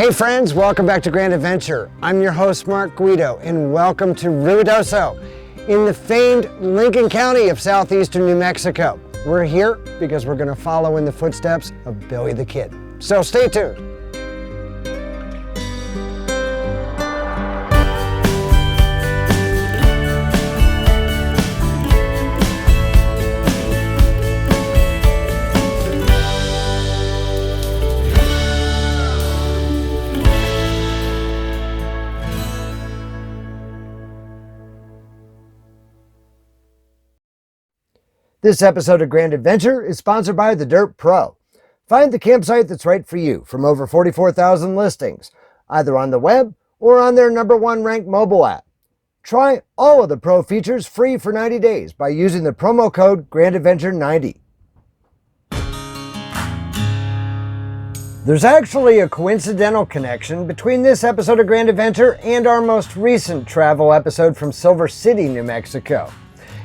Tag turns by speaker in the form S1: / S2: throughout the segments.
S1: Hey friends, welcome back to Grand Adventure. I'm your host, Mark Guido, and welcome to Ruidoso in the famed Lincoln County of southeastern New Mexico. We're here because we're going to follow in the footsteps of Billy the Kid. So stay tuned. This episode of Grand Adventure is sponsored by The Dirt Pro. Find the campsite that's right for you from over 44,000 listings, either on the web or on their #1 ranked mobile app. Try all of the Pro features free for 90 days by using the promo code GrandAdventure90. There's actually a coincidental connection between this episode of Grand Adventure and our most recent travel episode from Silver City, New Mexico.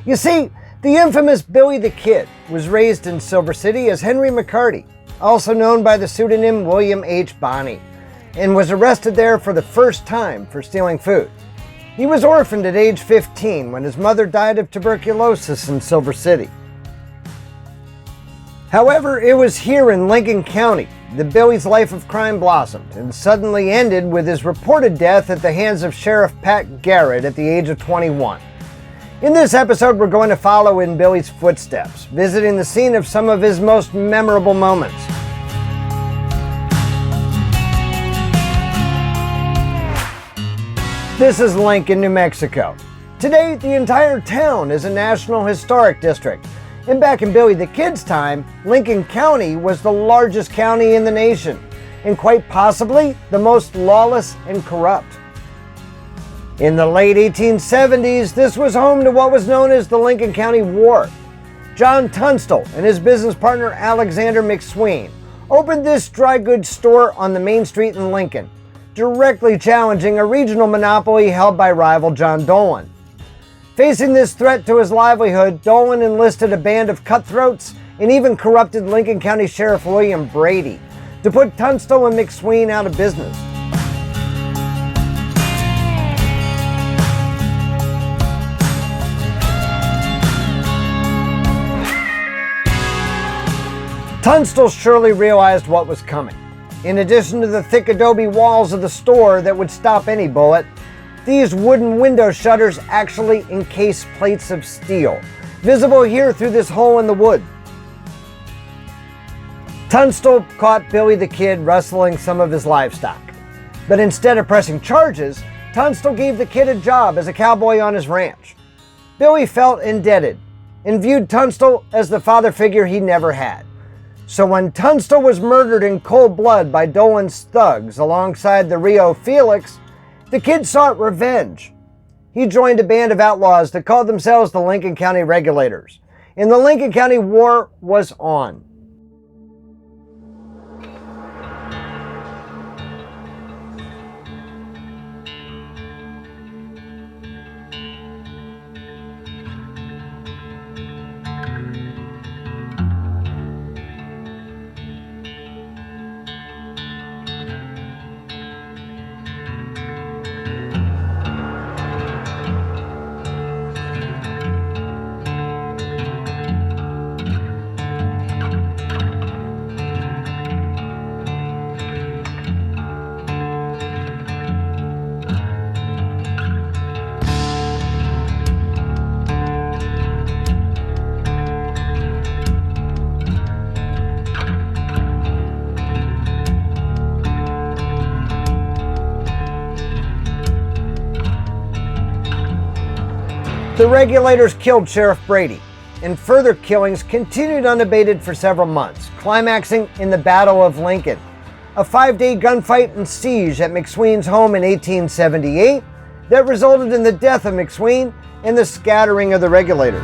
S1: You see, the infamous Billy the Kid was raised in Silver City as Henry McCarty, also known by the pseudonym William H. Bonney, and was arrested there for the first time for stealing food. He was orphaned at age 15 when his mother died of tuberculosis in Silver City. However, it was here in Lincoln County that Billy's life of crime blossomed and suddenly ended with his reported death at the hands of Sheriff Pat Garrett at the age of 21. In this episode, we're going to follow in Billy's footsteps, visiting the scene of some of his most memorable moments. This is Lincoln, New Mexico. Today, the entire town is a National Historic District. And back in Billy the Kid's time, Lincoln County was the largest county in the nation, and quite possibly the most lawless and corrupt. In the late 1870s, this was home to what was known as the Lincoln County War. John Tunstall and his business partner Alexander McSween opened this dry goods store on the main street in Lincoln, directly challenging a regional monopoly held by rival John Dolan. Facing this threat to his livelihood, Dolan enlisted a band of cutthroats and even corrupted Lincoln County Sheriff William Brady to put Tunstall and McSween out of business. Tunstall surely realized what was coming. In addition to the thick adobe walls of the store that would stop any bullet, these wooden window shutters actually encase plates of steel, visible here through this hole in the wood. Tunstall caught Billy the Kid rustling some of his livestock. But instead of pressing charges, Tunstall gave the kid a job as a cowboy on his ranch. Billy felt indebted and viewed Tunstall as the father figure he never had. So when Tunstall was murdered in cold blood by Dolan's thugs alongside the Rio Felix, the kid sought revenge. He joined a band of outlaws that called themselves the Lincoln County Regulators, and the Lincoln County War was on. The Regulators killed Sheriff Brady, and further killings continued unabated for several months, climaxing in the Battle of Lincoln, a 5-day gunfight and siege at McSween's home in 1878 that resulted in the death of McSween and the scattering of the Regulators.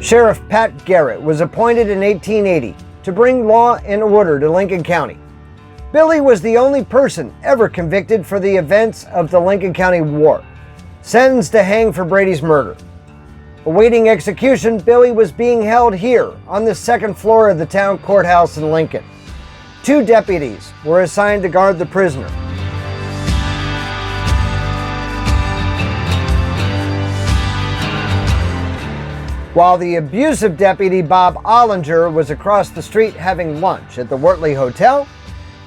S1: Sheriff Pat Garrett was appointed in 1880 to bring law and order to Lincoln County. Billy was the only person ever convicted for the events of the Lincoln County War, sentenced to hang for Brady's murder. Awaiting execution, Billy was being held here on the second floor of the town courthouse in Lincoln. 2 deputies were assigned to guard the prisoner. While the abusive deputy Bob Ollinger was across the street having lunch at the Wortley Hotel,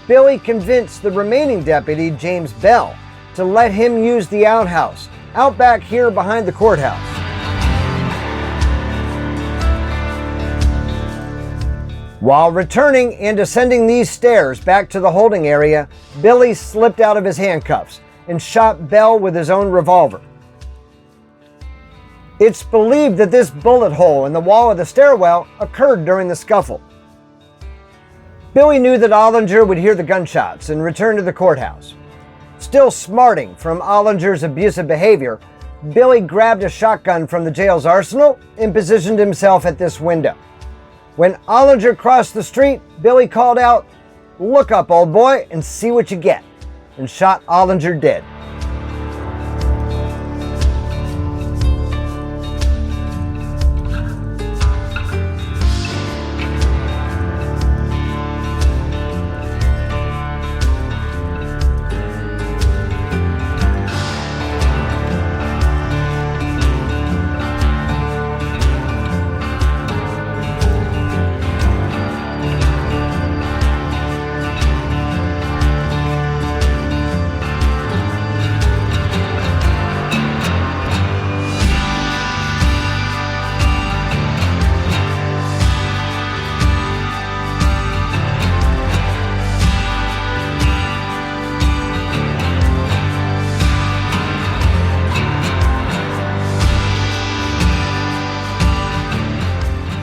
S1: Billy convinced the remaining deputy, James Bell, to let him use the outhouse out back here behind the courthouse. While returning and ascending these stairs back to the holding area, Billy slipped out of his handcuffs and shot Bell with his own revolver. It's believed that this bullet hole in the wall of the stairwell occurred during the scuffle. Billy knew that Ollinger would hear the gunshots and return to the courthouse. Still smarting from Ollinger's abusive behavior, Billy grabbed a shotgun from the jail's arsenal and positioned himself at this window. When Ollinger crossed the street, Billy called out, "Look up, old boy, and see what you get," and shot Ollinger dead.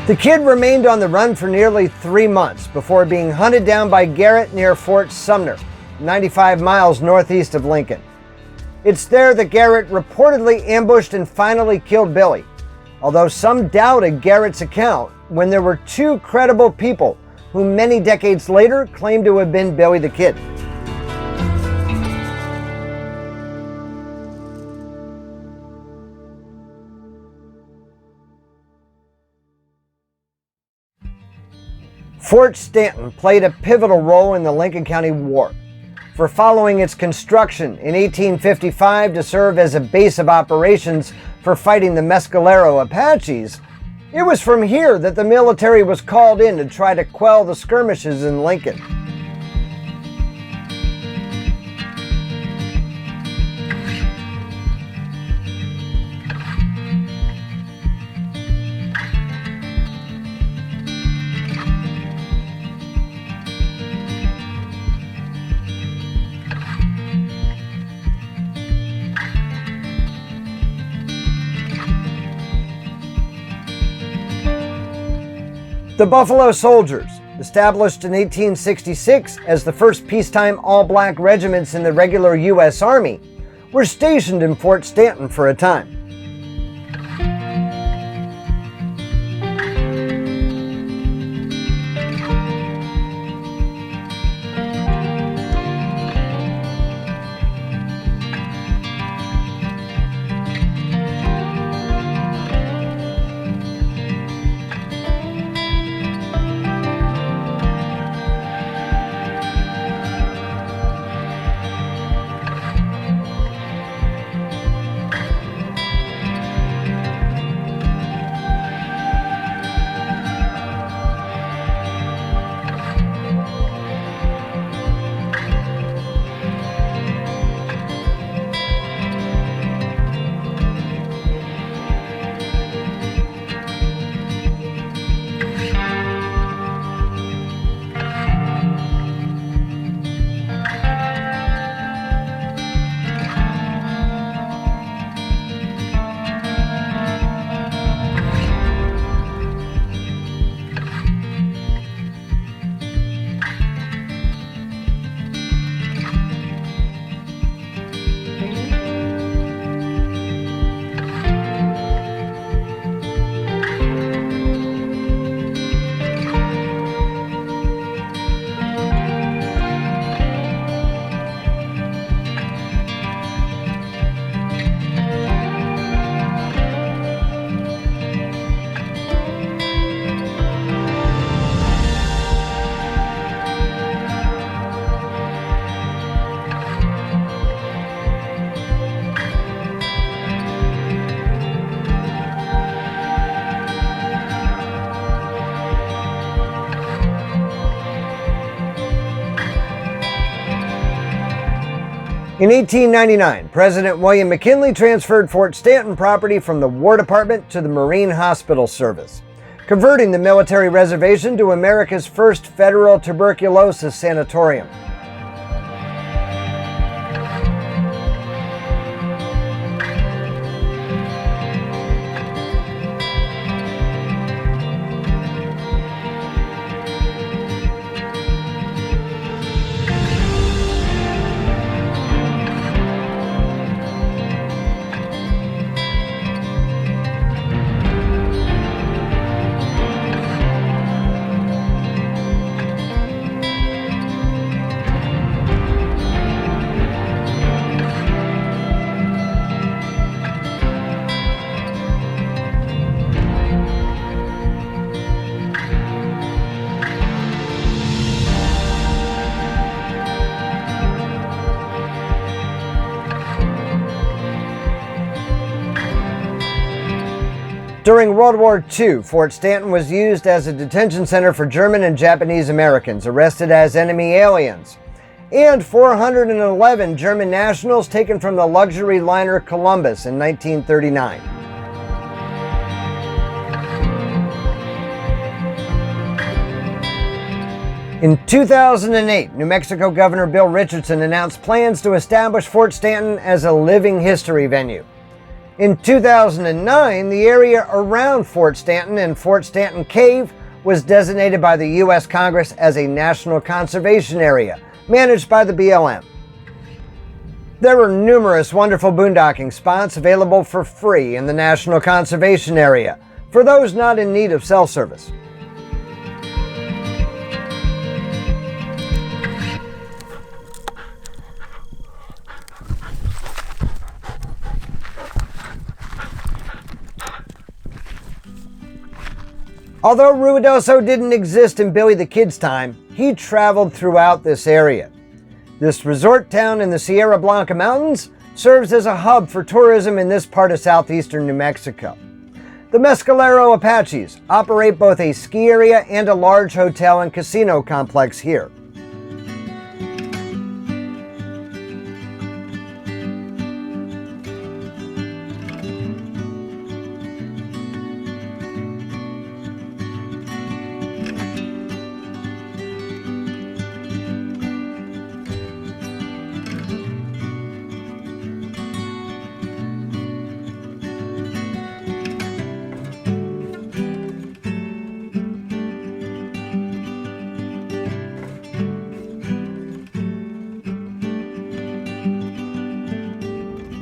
S1: The kid remained on the run for nearly 3 months before being hunted down by Garrett near Fort Sumner, 95 miles northeast of Lincoln. It's there that Garrett reportedly ambushed and finally killed Billy, although some doubted Garrett's account when there were 2 credible people who many decades later claimed to have been Billy the Kid. Fort Stanton played a pivotal role in the Lincoln County War. For following its construction in 1855 to serve as a base of operations for fighting the Mescalero Apaches, it was from here that the military was called in to try to quell the skirmishes in Lincoln. The Buffalo Soldiers, established in 1866 as the first peacetime all-black regiments in the regular U.S. Army, were stationed in Fort Stanton for a time. In 1899, President William McKinley transferred Fort Stanton property from the War Department to the Marine Hospital Service, converting the military reservation to America's first federal tuberculosis sanatorium. During World War II, Fort Stanton was used as a detention center for German and Japanese Americans arrested as enemy aliens, and 411 German nationals taken from the luxury liner Columbus in 1939. In 2008, New Mexico Governor Bill Richardson announced plans to establish Fort Stanton as a living history venue. In 2009, the area around Fort Stanton and Fort Stanton Cave was designated by the U.S. Congress as a National Conservation Area, managed by the BLM. There are numerous wonderful boondocking spots available for free in the National Conservation Area for those not in need of cell service. Although Ruidoso didn't exist in Billy the Kid's time, he traveled throughout this area. This resort town in the Sierra Blanca Mountains serves as a hub for tourism in this part of southeastern New Mexico. The Mescalero Apaches operate both a ski area and a large hotel and casino complex here.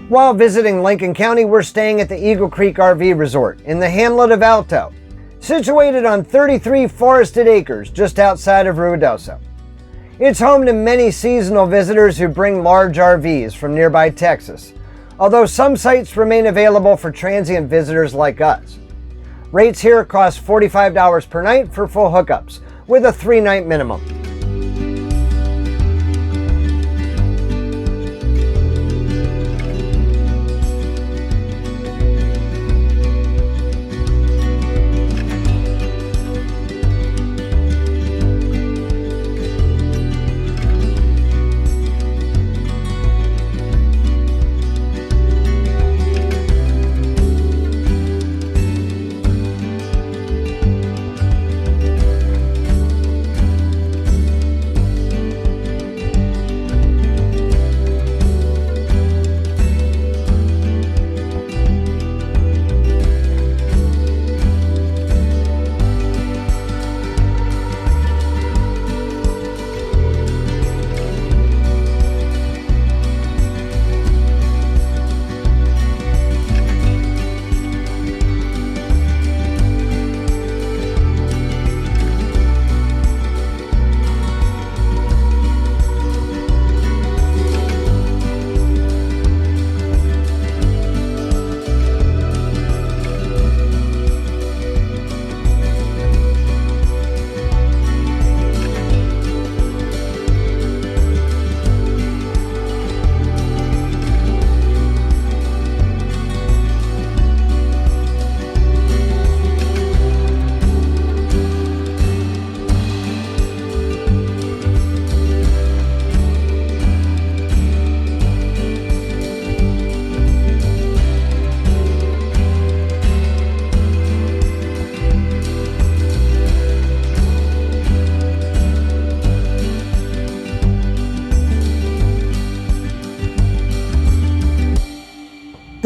S1: While visiting Lincoln County, we're staying at the Eagle Creek RV Resort in the hamlet of Alto, situated on 33 forested acres just outside of Ruidoso. It's home to many seasonal visitors who bring large RVs from nearby Texas, although some sites remain available for transient visitors like us. Rates here cost $45 per night for full hookups, with a 3-night minimum.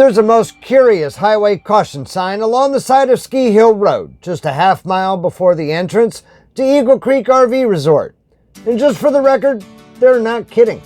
S1: There's a most curious highway caution sign along the side of Ski Hill Road, just a half mile before the entrance to Eagle Creek RV Resort. And just for the record, they're not kidding.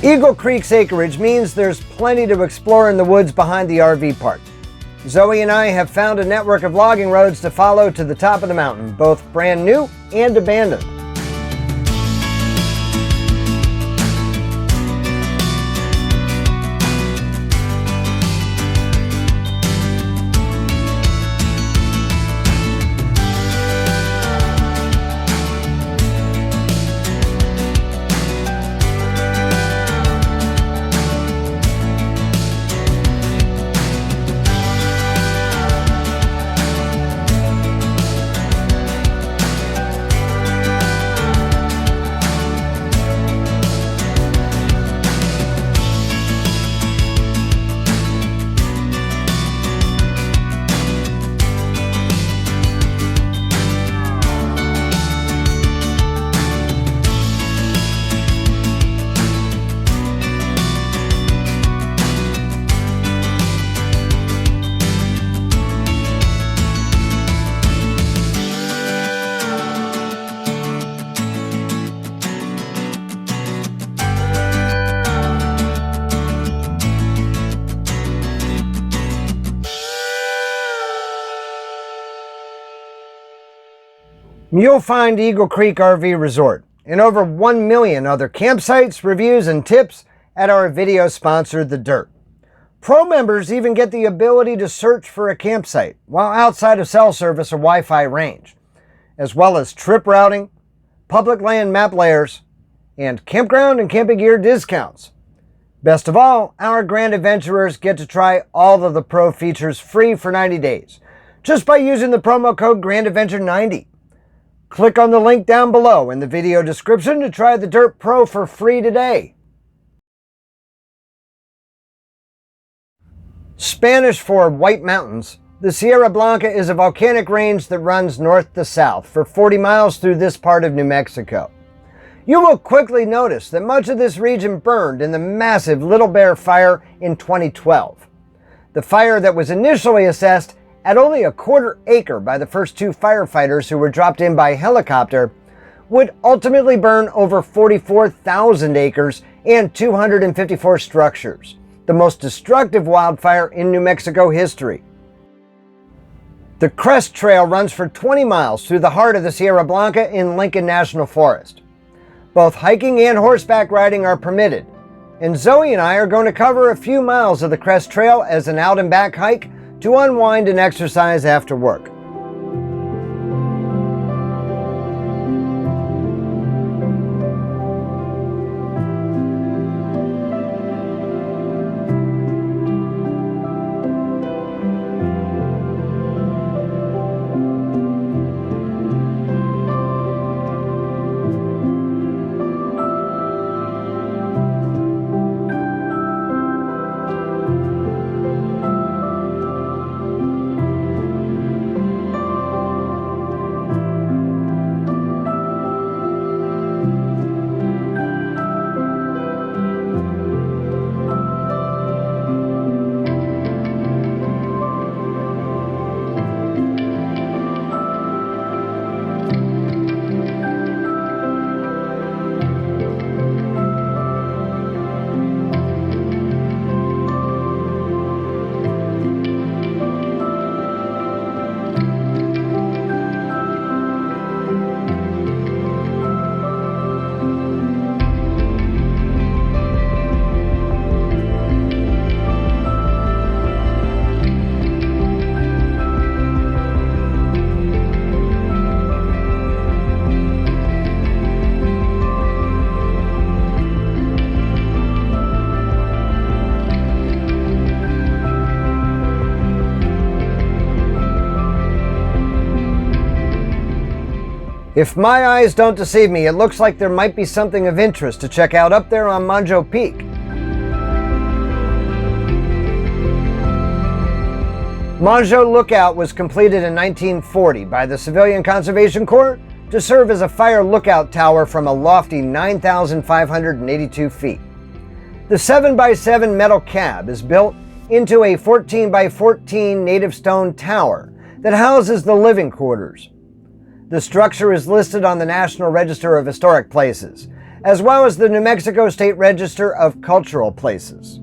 S1: Eagle Creek's acreage means there's plenty to explore in the woods behind the RV park. Zoe and I have found a network of logging roads to follow to the top of the mountain, both brand new and abandoned. You'll find Eagle Creek RV Resort and over 1 million other campsites, reviews, and tips at our video sponsor, The Dirt. Pro members even get the ability to search for a campsite while outside of cell service or Wi-Fi range, as well as trip routing, public land map layers, and campground and camping gear discounts. Best of all, our Grand Adventurers get to try all of the Pro features free for 90 days, just by using the promo code GrandAdventure90. Click on the link down below in the video description to try the Dirt Pro for free today. Spanish for White Mountains, the Sierra Blanca is a volcanic range that runs north to south for 40 miles through this part of New Mexico. You will quickly notice that much of this region burned in the massive Little Bear Fire in 2012. The fire that was initially assessed at only a quarter acre by the first two firefighters who were dropped in by helicopter, would ultimately burn over 44,000 acres and 254 structures, the most destructive wildfire in New Mexico history. The Crest Trail runs for 20 miles through the heart of the Sierra Blanca in Lincoln National Forest. Both hiking and horseback riding are permitted, and Zoe and I are going to cover a few miles of the Crest Trail as an out and back hike to unwind and exercise after work. If my eyes don't deceive me, it looks like there might be something of interest to check out up there on Monjo Peak. Monjo Lookout was completed in 1940 by the Civilian Conservation Corps to serve as a fire lookout tower from a lofty 9,582 feet. The 7x7 metal cab is built into a 14x14 native stone tower that houses the living quarters. The structure is listed on the National Register of Historic Places, as well as the New Mexico State Register of Cultural Places.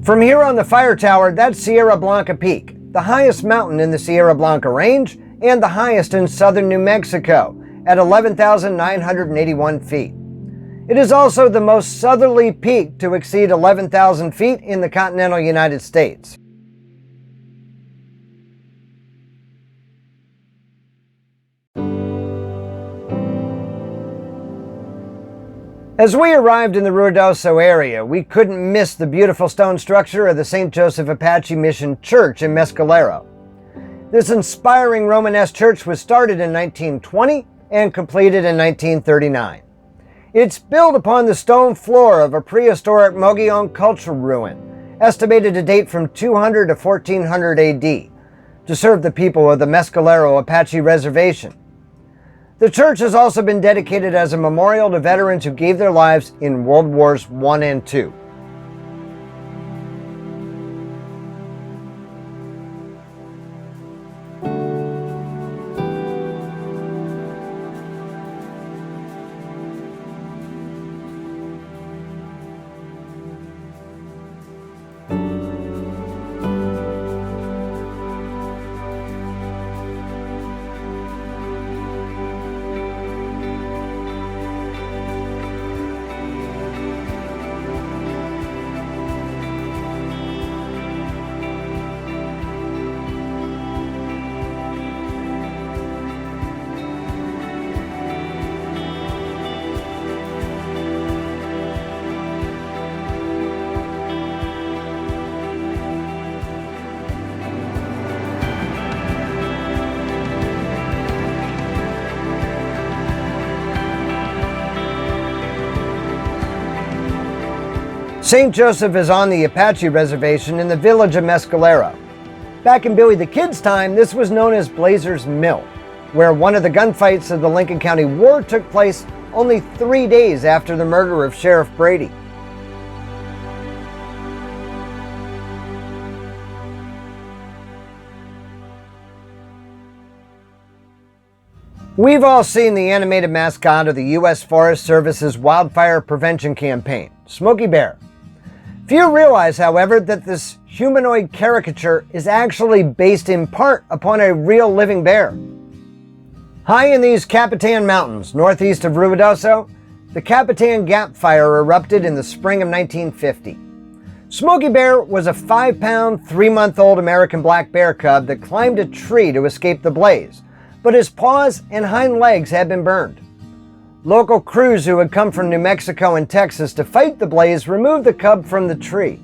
S1: From here on the fire tower, that's Sierra Blanca Peak, the highest mountain in the Sierra Blanca Range and the highest in southern New Mexico at 11,981 feet. It is also the most southerly peak to exceed 11,000 feet in the continental United States. As we arrived in the Ruidoso area, we couldn't miss the beautiful stone structure of the St. Joseph Apache Mission Church in Mescalero. This inspiring Romanesque church was started in 1920 and completed in 1939. It's built upon the stone floor of a prehistoric Mogollon cultural ruin, estimated to date from 200 to 1400 AD, to serve the people of the Mescalero Apache Reservation. The church has also been dedicated as a memorial to veterans who gave their lives in World Wars I and II. St. Joseph is on the Apache Reservation in the village of Mescalero. Back in Billy the Kid's time, this was known as Blazer's Mill, where one of the gunfights of the Lincoln County War took place only 3 days after the murder of Sheriff Brady. We've all seen the animated mascot of the U.S. Forest Service's wildfire prevention campaign, Smokey Bear. Few realize, however, that this humanoid caricature is actually based in part upon a real living bear. High in these Capitan Mountains, northeast of Ruidoso, the Capitan Gap Fire erupted in the spring of 1950. Smokey Bear was a 5-pound, 3-month-old American black bear cub that climbed a tree to escape the blaze, but his paws and hind legs had been burned. Local crews who had come from New Mexico and Texas to fight the blaze removed the cub from the tree.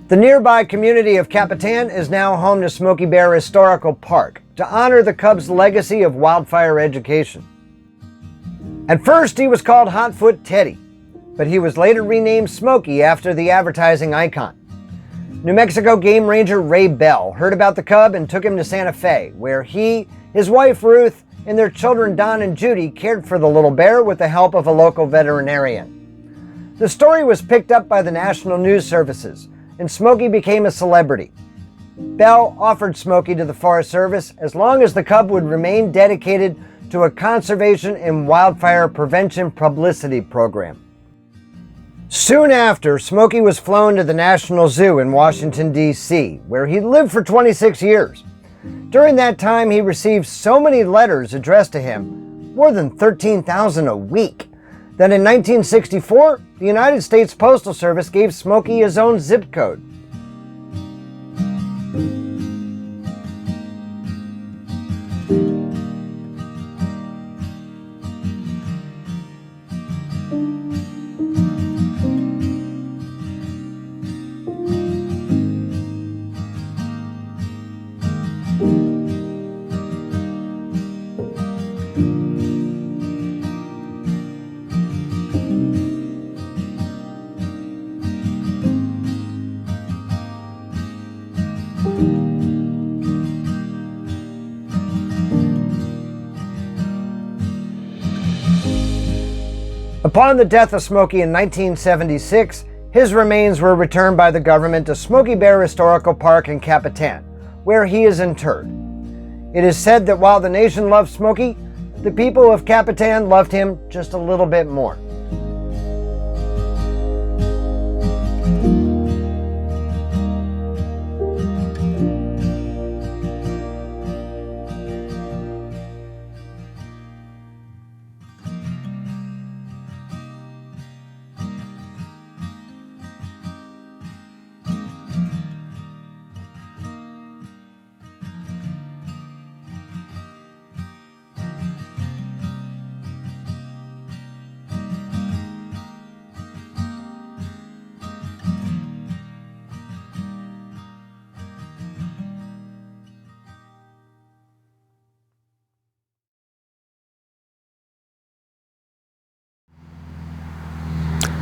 S1: The nearby community of Capitan is now home to Smokey Bear Historical Park to honor the cub's legacy of wildfire education. At first, he was called Hotfoot Teddy, but he was later renamed Smokey after the advertising icon. New Mexico game ranger Ray Bell heard about the cub and took him to Santa Fe, where he, his wife Ruth, and their children Don and Judy cared for the little bear with the help of a local veterinarian. The story was picked up by the national news services, and Smokey became a celebrity. Bell offered Smokey to the Forest Service as long as the cub would remain dedicated to a conservation and wildfire prevention publicity program. Soon after, Smokey was flown to the National Zoo in Washington, D.C., where he lived for 26 years. During that time, he received so many letters addressed to him, more than 13,000 a week, that in 1964, the United States Postal Service gave Smokey his own zip code. Upon the death of Smokey in 1976, his remains were returned by the government to Smokey Bear Historical Park in Capitan, where he is interred. It is said that while the nation loved Smokey, the people of Capitan loved him just a little bit more.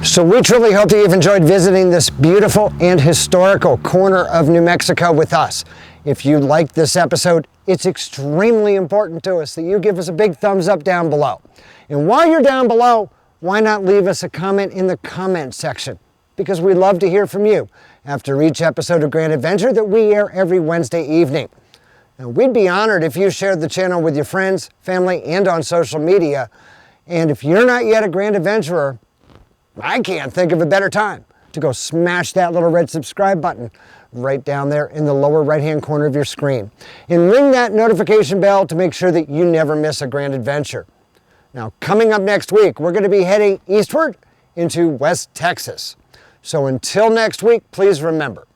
S1: So we truly hope that you've enjoyed visiting this beautiful and historical corner of New Mexico with us. If you liked this episode, it's extremely important to us that you give us a big thumbs up down below. And while you're down below, why not leave us a comment in the comment section? Because we love to hear from you after each episode of Grand Adventure that we air every Wednesday evening. Now, we'd be honored if you shared the channel with your friends, family, and on social media. And if you're not yet a Grand Adventurer, I can't think of a better time to go smash that little red subscribe button right down there in the lower right-hand corner of your screen. And ring that notification bell to make sure that you never miss a Grand Adventure. Now, coming up next week, we're going to be heading eastward into West Texas. So until next week, please remember,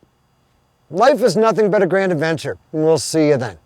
S1: life is nothing but a grand adventure, and we'll see you then.